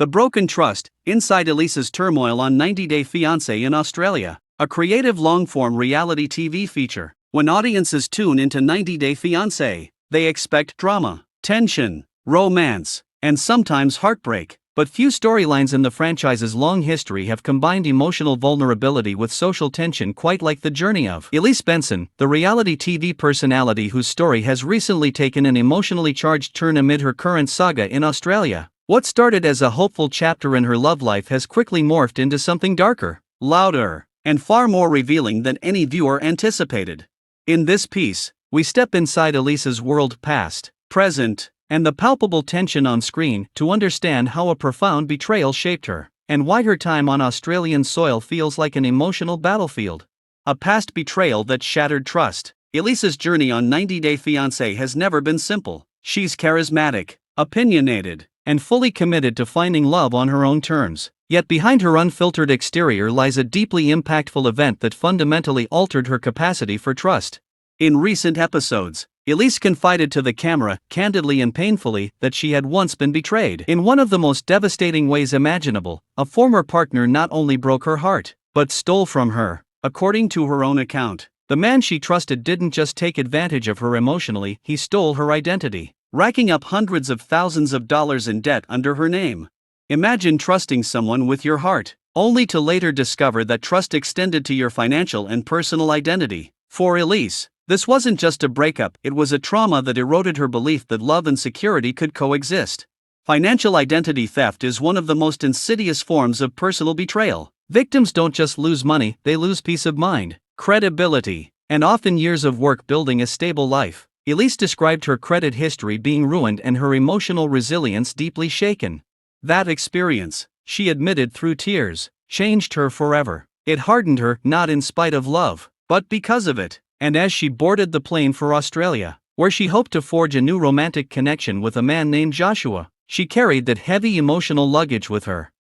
The Broken Trust, Inside Elise's Turmoil on 90 Day Fiancé in Australia, a creative long-form reality TV feature. When audiences tune into 90 Day Fiancé, they expect drama, tension, romance, and sometimes heartbreak. But few storylines in the franchise's long history have combined emotional vulnerability with social tension quite like the journey of Elise Benson, the reality TV personality whose story has recently taken an emotionally charged turn amid her current saga in Australia. What started as a hopeful chapter in her love life has quickly morphed into something darker, louder, and far more revealing than any viewer anticipated. In this piece, we step inside Elise's world, past, present, and the palpable tension on screen to understand how a profound betrayal shaped her, and why her time on Australian soil feels like an emotional battlefield. A past betrayal that shattered trust. Elise's journey on 90 Day Fiancé has never been simple. She's charismatic, opinionated, and fully committed to finding love on her own terms. Yet behind her unfiltered exterior lies a deeply impactful event that fundamentally altered her capacity for trust. In recent episodes, Elise confided to the camera, candidly and painfully, that she had once been betrayed. In one of the most devastating ways imaginable, a former partner not only broke her heart, but stole from her. According to her own account, the man she trusted didn't just take advantage of her emotionally, he stole her identity, racking up hundreds of thousands of dollars in debt under her name. Imagine trusting someone with your heart, only to later discover that trust extended to your financial and personal identity. For Elise, this wasn't just a breakup, it was a trauma that eroded her belief that love and security could coexist. Financial identity theft is one of the most insidious forms of personal betrayal. Victims don't just lose money, they lose peace of mind, credibility, and often years of work building a stable life. Elise described her credit history being ruined and her emotional resilience deeply shaken. That experience, she admitted through tears, changed her forever. It hardened her, not in spite of love, but because of it. And as she boarded the plane for Australia, where she hoped to forge a new romantic connection with a man named Joshua, she carried that heavy emotional luggage with her.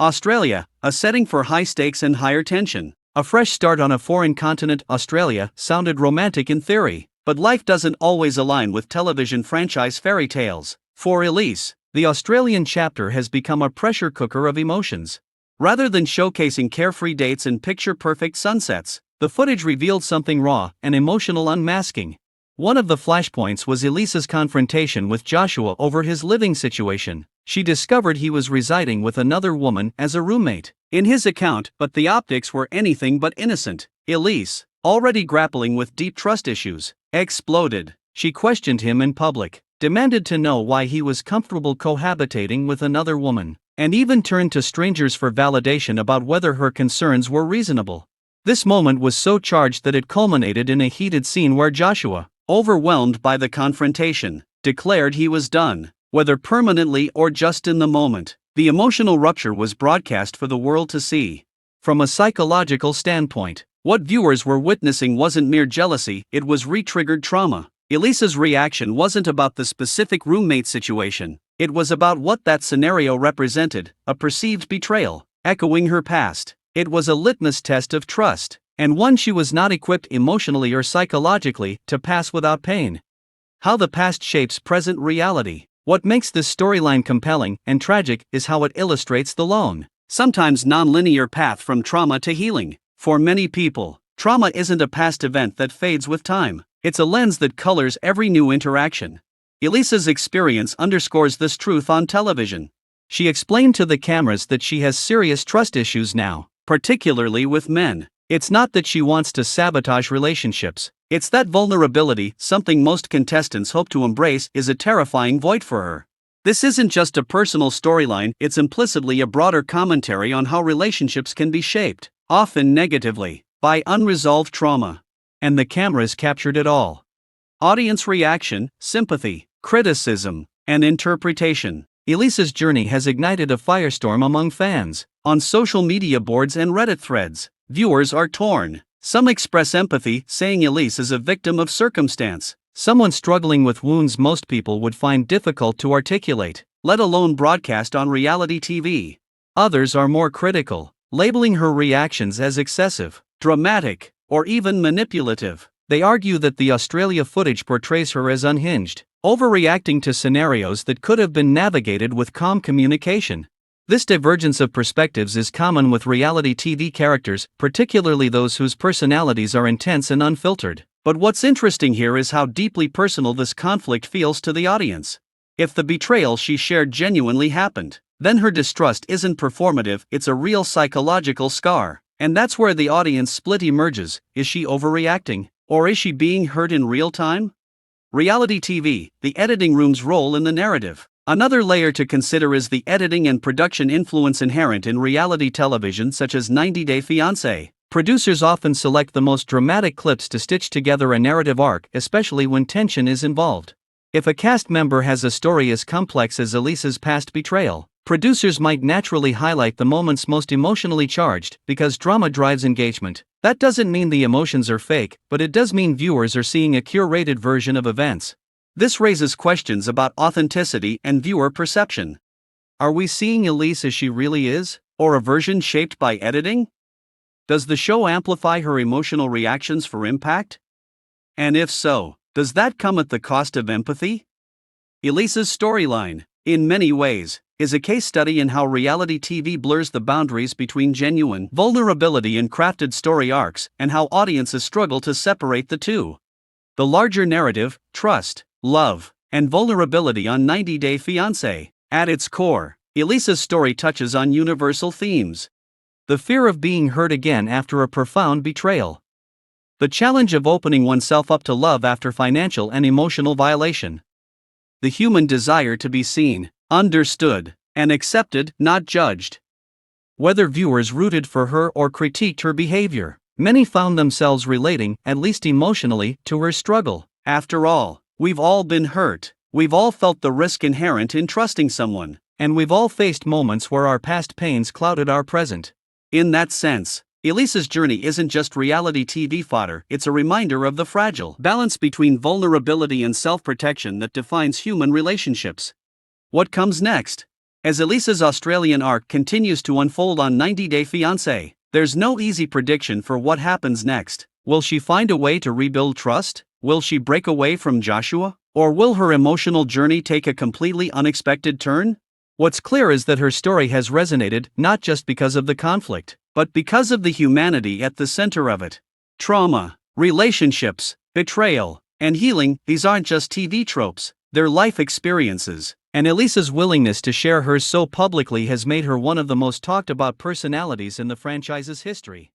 Australia, a setting for high stakes and higher tension. A fresh start on a foreign continent. Australia sounded romantic in theory, but life doesn't always align with television franchise fairy tales. For Elise, the Australian chapter has become a pressure cooker of emotions. Rather than showcasing carefree dates and picture-perfect sunsets, the footage revealed something raw and emotional unmasking. One of the flashpoints was Elise's confrontation with Joshua over his living situation. She discovered he was residing with another woman as a roommate. In his account, but the optics were anything but innocent. Elise, already grappling with deep trust issues, exploded. She questioned him in public, demanded to know why he was comfortable cohabitating with another woman, and even turned to strangers for validation about whether her concerns were reasonable. This moment was so charged that it culminated in a heated scene where Joshua, overwhelmed by the confrontation, declared he was done, whether permanently or just in the moment. The emotional rupture was broadcast for the world to see. From a psychological standpoint, what viewers were witnessing wasn't mere jealousy, it was re-triggered trauma. Elise's reaction wasn't about the specific roommate situation, it was about what that scenario represented, a perceived betrayal, echoing her past. It was a litmus test of trust, and one she was not equipped emotionally or psychologically to pass without pain. How the past shapes present reality. What makes this storyline compelling and tragic is how it illustrates the lone, sometimes non-linear path from trauma to healing. For many people, trauma isn't a past event that fades with time, it's a lens that colors every new interaction. Elise's experience underscores this truth on television. She explained to the cameras that she has serious trust issues now, particularly with men. It's not that she wants to sabotage relationships, it's that vulnerability, something most contestants hope to embrace, is a terrifying void for her. This isn't just a personal storyline, it's implicitly a broader commentary on how relationships can be shaped, often negatively, by unresolved trauma. And the cameras captured it all. Audience reaction, sympathy, criticism, and interpretation. Elise's journey has ignited a firestorm among fans. On social media boards and Reddit threads, viewers are torn. Some express empathy, saying Elise is a victim of circumstance, someone struggling with wounds most people would find difficult to articulate, let alone broadcast on reality TV. Others are more critical, labeling her reactions as excessive, dramatic, or even manipulative. They argue that the Australia footage portrays her as unhinged, overreacting to scenarios that could have been navigated with calm communication. This divergence of perspectives is common with reality TV characters, particularly those whose personalities are intense and unfiltered. But what's interesting here is how deeply personal this conflict feels to the audience. If the betrayal she shared genuinely happened, then her distrust isn't performative, it's a real psychological scar. And that's where the audience split emerges. Is she overreacting? Or is she being hurt in real time? Reality TV, the editing room's role in the narrative. Another layer to consider is the editing and production influence inherent in reality television, such as 90 Day Fiancé. Producers often select the most dramatic clips to stitch together a narrative arc, especially when tension is involved. If a cast member has a story as complex as Elise's past betrayal, producers might naturally highlight the moments most emotionally charged, because drama drives engagement. That doesn't mean the emotions are fake, but it does mean viewers are seeing a curated version of events. This raises questions about authenticity and viewer perception. Are we seeing Elise as she really is, or a version shaped by editing? Does the show amplify her emotional reactions for impact? And if so, does that come at the cost of empathy? Elise's storyline, in many ways, is a case study in how reality TV blurs the boundaries between genuine vulnerability and crafted story arcs, and how audiences struggle to separate the two. The larger narrative, trust, love, and vulnerability on 90 Day Fiancé. At its core, Elise's story touches on universal themes. The fear of being hurt again after a profound betrayal. The challenge of opening oneself up to love after financial and emotional violation. The human desire to be seen, understood, and accepted, not judged. Whether viewers rooted for her or critiqued her behavior, many found themselves relating, at least emotionally, to her struggle. After all, we've all been hurt, we've all felt the risk inherent in trusting someone, and we've all faced moments where our past pains clouded our present. In that sense, Elise's journey isn't just reality TV fodder, it's a reminder of the fragile balance between vulnerability and self-protection that defines human relationships. What comes next? As Elise's Australian arc continues to unfold on 90 Day Fiancé, there's no easy prediction for what happens next. Will she find a way to rebuild trust? Will she break away from Joshua? Or will her emotional journey take a completely unexpected turn? What's clear is that her story has resonated not just because of the conflict, but because of the humanity at the center of it. Trauma, relationships, betrayal, and healing, these aren't just TV tropes, they're life experiences. And Elise's willingness to share hers so publicly has made her one of the most talked about personalities in the franchise's history.